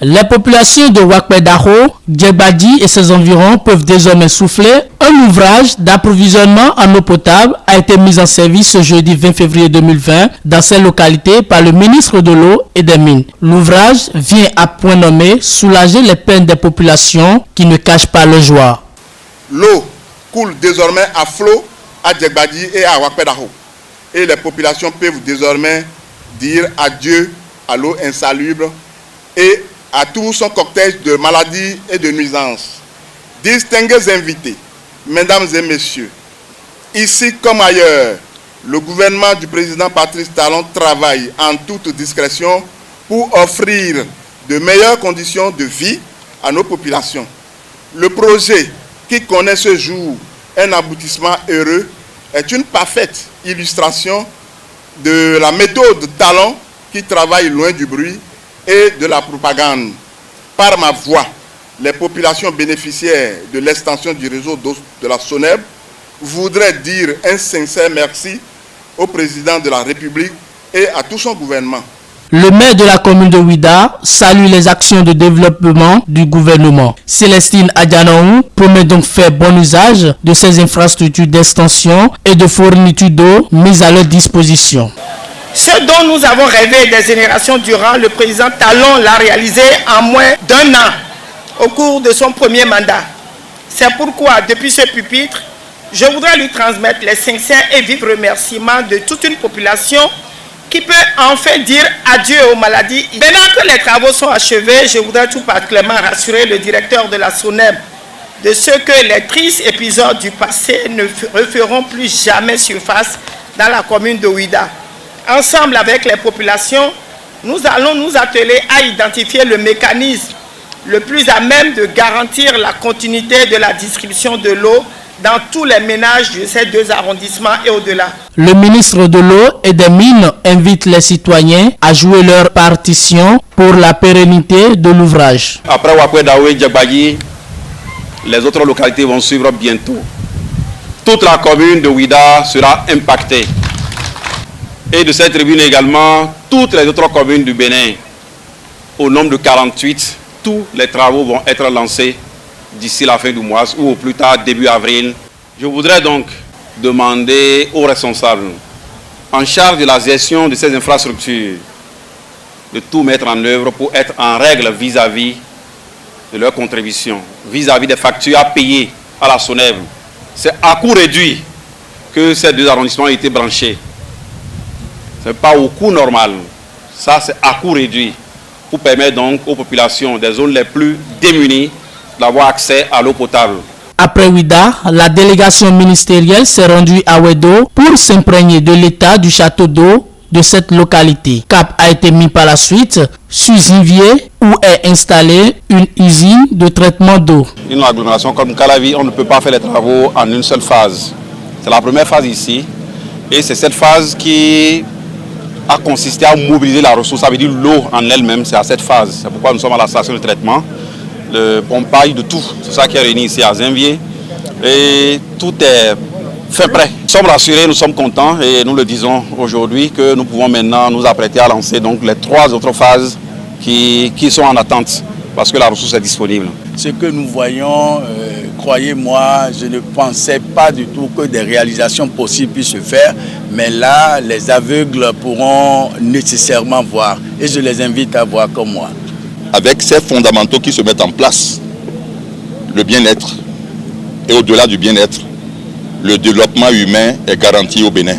Les populations de Wakpedaro, Djegbadji et ses environs peuvent désormais souffler. Un ouvrage d'approvisionnement en eau potable a été mis en service ce jeudi 20 février 2020 dans ces localités par le ministre de l'eau et des mines. L'ouvrage vient à point nommé soulager les peines des populations qui ne cachent pas leur joie. L'eau coule désormais à flot à Djegbadji et à Wakpedaro. Et les populations peuvent désormais dire adieu à l'eau insalubre et à tout son cocktail de maladies et de nuisances. Distingués invités, mesdames et messieurs, ici comme ailleurs, le gouvernement du président Patrice Talon travaille en toute discrétion pour offrir de meilleures conditions de vie à nos populations. Le projet qui connaît ce jour un aboutissement heureux est une parfaite illustration de la méthode Talon qui travaille loin du bruit et de la propagande. Par ma voix, les populations bénéficiaires de l'extension du réseau d'eau de la SONEB voudraient dire un sincère merci au président de la République et à tout son gouvernement. Le maire de la commune de Ouida salue les actions de développement du gouvernement. Célestine Adjanaou promet donc faire bon usage de ces infrastructures d'extension et de fourniture d'eau mises à leur disposition. Ce dont nous avons rêvé des générations durant, le président Talon l'a réalisé en moins d'1 an au cours de son premier mandat. C'est pourquoi, depuis ce pupitre, je voudrais lui transmettre les sincères et vifs remerciements de toute une population qui peut enfin dire adieu aux maladies. Maintenant que les travaux sont achevés, je voudrais tout particulièrement rassurer le directeur de la SONEB de ce que les tristes épisodes du passé ne referont plus jamais surface dans la commune de Ouida. Ensemble avec les populations, nous allons nous atteler à identifier le mécanisme le plus à même de garantir la continuité de la distribution de l'eau dans tous les ménages de ces 2 arrondissements et au-delà. Le ministre de l'eau et des mines invite les citoyens à jouer leur partition pour la pérennité de l'ouvrage. Après Wakpedaro et Djegbadji, les autres localités vont suivre bientôt. Toute la commune de Ouida sera impactée. Et de cette tribune également, toutes les autres communes du Bénin, au nombre de 48, tous les travaux vont être lancés d'ici la fin du mois ou au plus tard début avril. Je voudrais donc demander aux responsables en charge de la gestion de ces infrastructures de tout mettre en œuvre pour être en règle vis-à-vis de leurs contributions, vis-à-vis des factures à payer à la SONEB. C'est à coût réduit que ces 2 arrondissements ont été branchés. Ce n'est pas au coût normal. Ça, c'est à coût réduit pour permettre donc aux populations des zones les plus démunies d'avoir accès à l'eau potable. Après Ouida, la délégation ministérielle s'est rendue à Ouedo pour s'imprégner de l'état du château d'eau de cette localité. Cap a été mis par la suite sur Zinvier où est installée une usine de traitement d'eau. Une agglomération comme Calavi, on ne peut pas faire les travaux en une seule phase. C'est la première phase ici et c'est cette phase qui a consisté à mobiliser la ressource, ça veut dire l'eau en elle-même, c'est à cette phase. C'est pourquoi nous sommes à la station de traitement, le pompage de tout, c'est ça qui est réuni ici à Zinvier. Et tout est fait prêt. Nous sommes rassurés, nous sommes contents et nous le disons aujourd'hui que nous pouvons maintenant nous apprêter à lancer donc les 3 autres phases qui sont en attente parce que la ressource est disponible. Ce que nous voyons, croyez-moi, je ne pensais pas du tout que des réalisations possibles puissent se faire, mais là, les aveugles pourront nécessairement voir et je les invite à voir comme moi. Avec ces fondamentaux qui se mettent en place, le bien-être et au-delà du bien-être, le développement humain est garanti au Bénin.